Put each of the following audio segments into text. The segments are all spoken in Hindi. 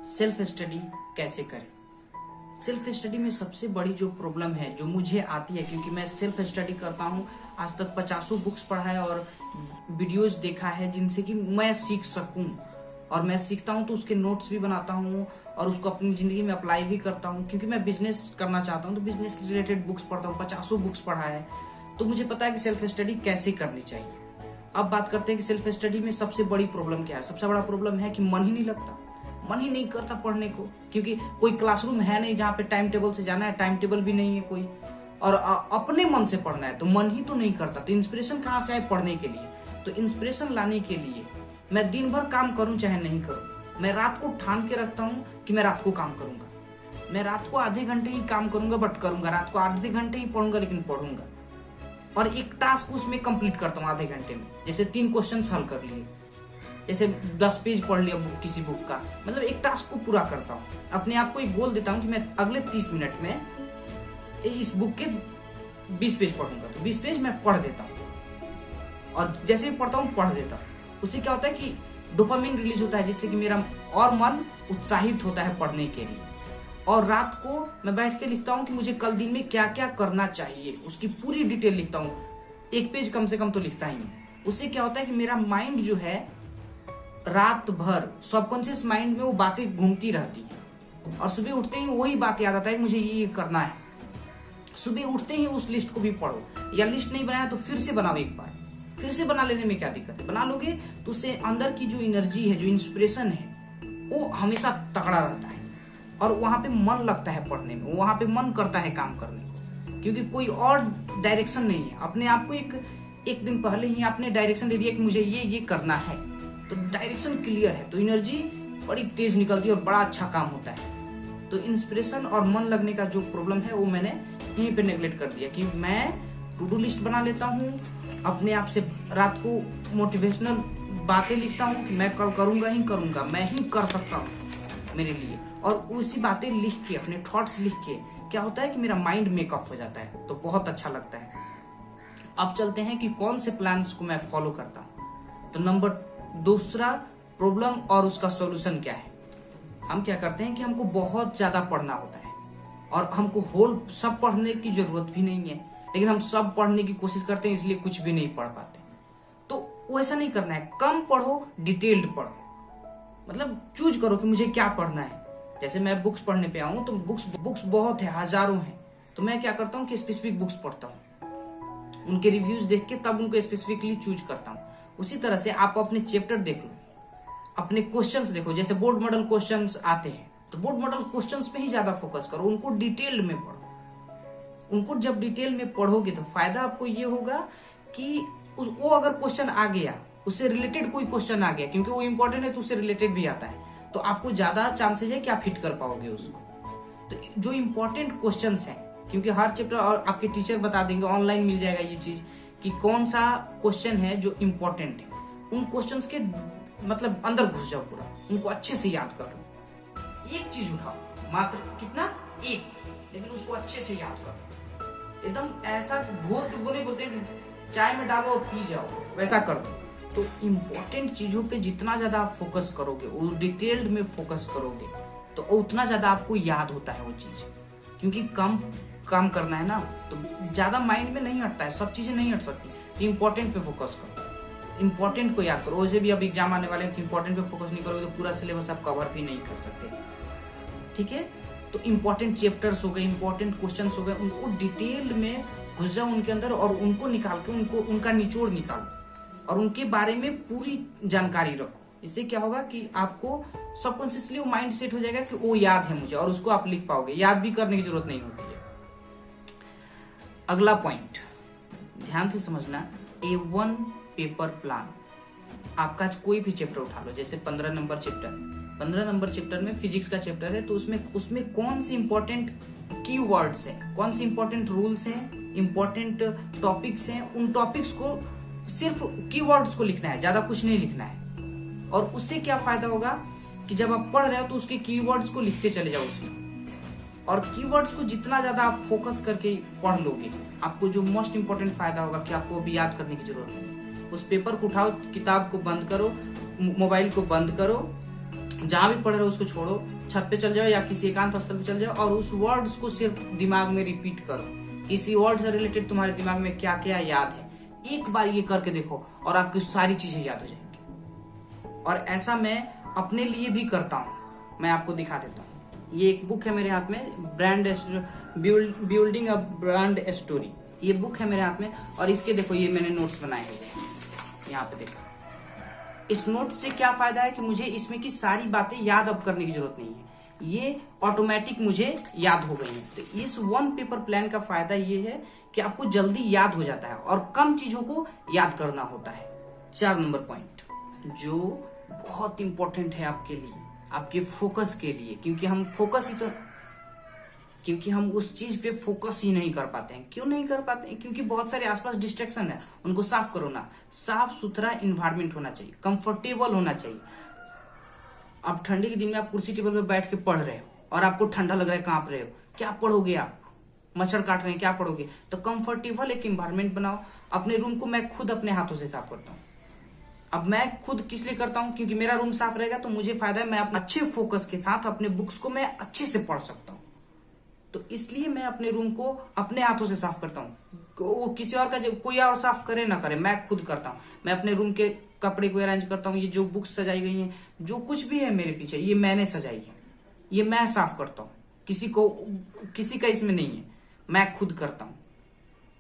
सेल्फ स्टडी कैसे करें। सेल्फ स्टडी में सबसे बड़ी जो प्रॉब्लम है जो मुझे आती है, क्योंकि मैं सेल्फ स्टडी करता हूँ, आज तक 50 बुक्स पढ़ा है और वीडियोस देखा है जिनसे कि मैं सीख सकूं, और मैं सीखता हूं तो उसके नोट्स भी बनाता हूं और उसको अपनी ज़िंदगी में अप्लाई भी करता हूं, क्योंकि मैं बिजनेस करना चाहता हूं तो बिजनेस रिलेटेड बुक्स पढ़ता हूं। 50 बुक्स पढ़ा है तो मुझे पता है कि सेल्फ स्टडी कैसे करनी चाहिए। अब बात करते हैं कि सेल्फ स्टडी में सबसे बड़ी प्रॉब्लम क्या है। सबसे बड़ा प्रॉब्लम है कि मन ही नहीं लगता, मन ही नहीं करता पढ़ने को, क्योंकि कोई क्लासरूम है नहीं जहाँ पे टाइम टेबल से जाना है, टाइम टेबल भी नहीं है कोई, और अपने मन से पढ़ना है तो मन ही तो नहीं करता। तो इंस्पिरेशन कहाँ से आए पढ़ने के लिए? तो इंस्पिरेशन लाने के लिए मैं दिन भर काम करूं चाहे नहीं करूं, मैं रात को ठान के रखता हूं कि मैं रात को काम करूंगा, मैं रात को आधे घंटे ही काम करूंगा बट करूंगा, रात को आधे घंटे ही पढ़ूंगा लेकिन पढ़ूंगा, और एक टास्क उसमें कंप्लीट करता हूँ आधे घंटे में। जैसे 3 क्वेश्चन हल कर लिए, जैसे 10 पेज पढ़ लिया किसी बुक का, मतलब एक टास्क को पूरा करता हूँ। अपने आप को एक गोल देता हूँ कि मैं अगले 30 मिनट में इस बुक के 20 पेज पढ़ूंगा, तो 20 पेज मैं पढ़ देता हूँ, और जैसे भी पढ़ता हूँ पढ़ देता हूँ। उससे क्या होता है कि डोपामिन रिलीज होता है, जिससे कि मेरा और मन उत्साहित होता है पढ़ने के लिए। और रात को मैं बैठ के लिखता हूँ कि मुझे कल दिन में क्या क्या करना चाहिए, उसकी पूरी डिटेल लिखता हूँ। 1 पेज कम से कम तो लिखता ही हूँ। उससे क्या होता है कि मेरा माइंड जो है रात भर सबकॉन्शियस माइंड में वो बातें घूमती रहती है, और सुबह उठते ही वही बात याद आता है मुझे ये करना है। सुबह उठते ही उस लिस्ट को भी पढ़ो, या लिस्ट नहीं बनाया तो फिर से बनाओ, एक बार फिर से बना लेने में क्या दिक्कत है। बना लोगे तो उससे अंदर की जो एनर्जी है, जो इंस्पिरेशन है, वो हमेशा तगड़ा रहता है, और वहां पे मन लगता है पढ़ने में, वहां पे मन करता है काम करने को, क्योंकि कोई और डायरेक्शन नहीं है। अपने आप को एक दिन पहले ही आपने डायरेक्शन दे दिया कि मुझे ये करना है, तो डायरेक्शन क्लियर है, तो एनर्जी बड़ी तेज निकलती है और बड़ा अच्छा काम होता है। तो इंस्पिरेशन और मन लगने का जो प्रॉब्लम है वो मैंने यहीं पे नेगलेक्ट कर दिया कि मैं टू डू लिस्ट बना लेता हूँ, अपने आप से रात को मोटिवेशनल बातें लिखता हूँ कि मैं कल करूंगा ही करूंगा, मैं ही कर सकता हूँ मेरे लिए, और उसी बातें लिख के, अपने थॉट्स लिख के क्या होता है कि मेरा माइंड मेकअप हो जाता है, तो बहुत अच्छा लगता है। अब चलते हैं कि कौन से प्लान्स को मैं फॉलो करता हूँ। तो दूसरा प्रॉब्लम और उसका सॉल्यूशन क्या है। हम क्या करते हैं कि हमको बहुत ज्यादा पढ़ना होता है, और हमको होल सब पढ़ने की जरूरत भी नहीं है, लेकिन हम सब पढ़ने की कोशिश करते हैं, इसलिए कुछ भी नहीं पढ़ पाते। तो वैसा नहीं करना है, कम पढ़ो, डिटेल्ड पढ़ो, मतलब चूज करो कि मुझे क्या पढ़ना है। जैसे मैं बुक्स पढ़ने पे आऊं तो बुक्स बहुत है, हजारों हैं, तो मैं क्या करता हूँ कि स्पेसिफिक बुक्स पढ़ता हूँ, उनके रिव्यूज देख के तब उनको स्पेसिफिकली चूज करता हूँ। उसी तरह से आप अपने चैप्टर देख लो, अपने क्वेश्चंस देखो, जैसे बोर्ड मॉडल क्वेश्चंस आते हैं तो बोर्ड मॉडल क्वेश्चंस पे ही ज्यादा फोकस करो, उनको डिटेल में पढ़ो। उनको जब डिटेल में पढ़ोगे तो फायदा आपको ये होगा कि वो अगर क्वेश्चन आ गया, उससे रिलेटेड कोई क्वेश्चन आ गया, क्योंकि वो इंपॉर्टेंट है तो उससे रिलेटेड भी आता है, तो आपको ज्यादा चांसेस है कि आप हिट कर पाओगे उसको। तो जो इंपॉर्टेंट क्वेश्चंस हैं, क्योंकि हर चैप्टर और आपके टीचर बता देंगे, ऑनलाइन मिल जाएगा ये चीज कि कौन सा क्वेश्चन है जो इम्पोर्टेंट है, उन क्वेश्चंस के मतलब अंदर घुस जाओ पूरा, उनको अच्छे से याद कर लो। एक चीज उठाओ, मात्र कितना, एक, लेकिन उसको अच्छे से याद करो, एकदम ऐसा घोर के बोलते चाय में डालो और पी जाओ, वैसा कर दो। तो इम्पोर्टेंट चीजों पे जितना ज्यादा आप फोकस करोगे, वो डिटेल्ड में फोकस करोगे, तो उतना ज्यादा आपको याद होता है वो चीज, क्योंकि कम काम करना है ना, तो ज्यादा माइंड में नहीं हटता है, सब चीजें नहीं हट सकती, तो इंपॉर्टेंट पे फोकस करो, इंपॉर्टेंट को याद करो। वैसे भी अब एग्जाम आने वाले हैं, तो इंपॉर्टेंट पे फोकस नहीं करोगे तो पूरा सिलेबस आप कवर भी नहीं कर सकते, ठीक है। तो इंपॉर्टेंट चैप्टर्स हो गए, इंपॉर्टेंट क्वेश्चंस हो गए, उनको डिटेल में घुस जाओ उनके अंदर, और उनको निकाल के उनका निचोड़ निकालो, और उनके बारे में पूरी जानकारी रखो। इससे क्या होगा कि आपको सबकॉन्शियसली वो माइंड सेट हो जाएगा कि वो याद है मुझे, और उसको आप लिख पाओगे, याद भी करने की जरूरत नहीं होती है। अगला पॉइंट ध्यान से समझना, A1 पेपर प्लान। आपका कोई भी चैप्टर उठा लो, जैसे 15 नंबर चैप्टर में फिजिक्स का चैप्टर है, तो उसमें कौन से इंपॉर्टेंट कीवर्ड्स हैं, कौन से इंपॉर्टेंट रूल्स हैं, इंपॉर्टेंट टॉपिक्स हैं, उन टॉपिक्स को सिर्फ कीवर्ड्स को लिखना है, ज्यादा कुछ नहीं लिखना है। और उससे क्या फायदा होगा कि जब आप पढ़ रहे हो तो उसके कीवर्ड्स को लिखते चले जाओ उसमें, और कीवर्ड्स को जितना ज्यादा आप फोकस करके पढ़ लोगे, आपको जो मोस्ट इंपॉर्टेंट फायदा होगा कि आपको अभी याद करने की जरूरत नहीं। उस पेपर को उठाओ, किताब को बंद करो, मोबाइल को बंद करो, जहां भी पढ़ रहे हो उसको छोड़ो, छत पे चल जाओ या किसी एकांत स्थल पे चल जाओ और उस वर्ड्स को सिर्फ दिमाग में रिपीट करो। किसी वर्ड से रिलेटेड तुम्हारे दिमाग में क्या क्या याद है, एक बार ये करके देखो और आपकी सारी चीजें याद हो जाएंगी। और ऐसा मैं अपने लिए भी करता हूँ, मैं आपको दिखा देता हूँ। ये एक बुक है मेरे हाथ में, बिल्डिंग अ ब्रांड स्टोरी, ये बुक है मेरे हाथ में। और इसके देखो ये मैंने नोट्स बनाए हुए, यहाँ पे देखो। इस नोट से क्या फायदा है कि मुझे इसमें की सारी बातें याद अब करने की जरूरत नहीं है, ये ऑटोमेटिक मुझे याद हो गई है। तो इस वन पेपर प्लान का फायदा ये है कि आपको जल्दी याद हो जाता है और कम चीजों को याद करना होता है। 4 नंबर पॉइंट जो बहुत इंपॉर्टेंट है आपके लिए, आपके फोकस के लिए, क्योंकि हम उस चीज पे फोकस ही नहीं कर पाते हैं। क्यों नहीं कर पाते हैं? क्योंकि बहुत सारे आसपास डिस्ट्रैक्शन है, उनको साफ करो ना। साफ सुथरा इन्वायरमेंट होना चाहिए, कंफर्टेबल होना चाहिए। अब ठंडी के दिन में आप कुर्सी टेबल पे बैठ के पढ़ रहे हो और आपको ठंडा लग रहा है, कांप रहे हो, क्या पढ़ोगे आप? मच्छर काट रहे हैं, क्या पढ़ोगे? तो कंफर्टेबल एक इन्वायरमेंट बनाओ। अपने रूम को मैं खुद अपने हाथों से साफ करता हूँ। अब मैं खुद किस लिए करता हूँ? क्योंकि मेरा रूम साफ रहेगा तो मुझे फायदा है, मैं अपने अच्छे फोकस के साथ अपने बुक्स को मैं अच्छे से पढ़ सकता हूँ। तो इसलिए मैं अपने रूम को अपने हाथों से साफ करता हूँ। वो किसी और का, कोई और साफ करे ना करे, मैं खुद करता हूँ। मैं अपने रूम के कपड़े को अरेंज करता हूँ। ये जो बुक्स सजाई गई हैं, जो कुछ भी है मेरे पीछे, ये मैंने सजाई है, ये मैं साफ करता हूँ। किसी का इसमें नहीं है, मैं खुद करता हूँ।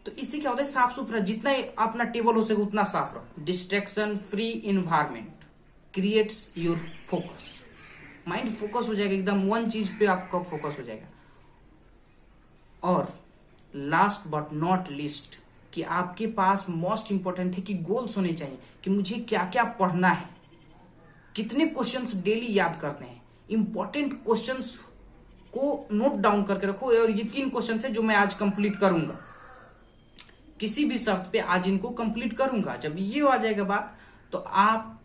तो इससे क्या होता है, साफ सुथरा, जितना अपना टेबल हो सके उतना साफ रखो। Distraction free environment creates your focus. Mind focus हो जाएगा, एकदम वन चीज पे आपका फोकस हो जाएगा। और लास्ट बट नॉट लीस्ट कि आपके पास मोस्ट इंपॉर्टेंट है कि गोल्स होने चाहिए कि मुझे क्या क्या पढ़ना है, कितने क्वेश्चंस डेली याद करने हैं। इंपॉर्टेंट क्वेश्चंस को नोट डाउन करके रखो। और ये 3 क्वेश्चन है जो मैं आज कंप्लीट करूंगा, किसी भी शर्त पे आज इनको कंप्लीट करूंगा। जब ये आ जाएगा बात, तो आप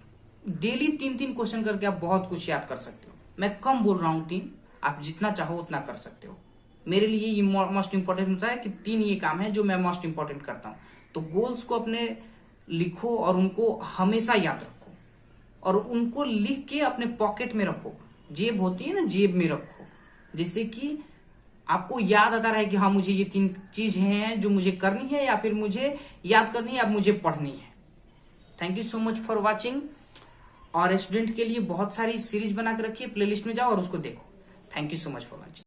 डेली 3-3 क्वेश्चन करके आप बहुत कुछ याद कर सकते हो। मैं कम बोल रहा हूं 3, आप जितना चाहो उतना कर सकते हो। मेरे लिए ये मोस्ट इंपॉर्टेंट होता है कि 3 ये काम है जो मैं मोस्ट इंपॉर्टेंट करता हूं। तो गोल्स को अपने लिखो और उनको हमेशा याद रखो और उनको लिख के अपने पॉकेट में रखो। जेब होती है ना, जेब में रखो, जिससे कि आपको याद आता रहे कि हाँ मुझे ये 3 चीज हैं जो मुझे करनी है, या फिर मुझे याद करनी है, या मुझे पढ़नी है। Thank you so much for watching. और स्टूडेंट के लिए बहुत सारी सीरीज बना के रखिए, प्लेलिस्ट में जाओ और उसको देखो। Thank you so much for watching.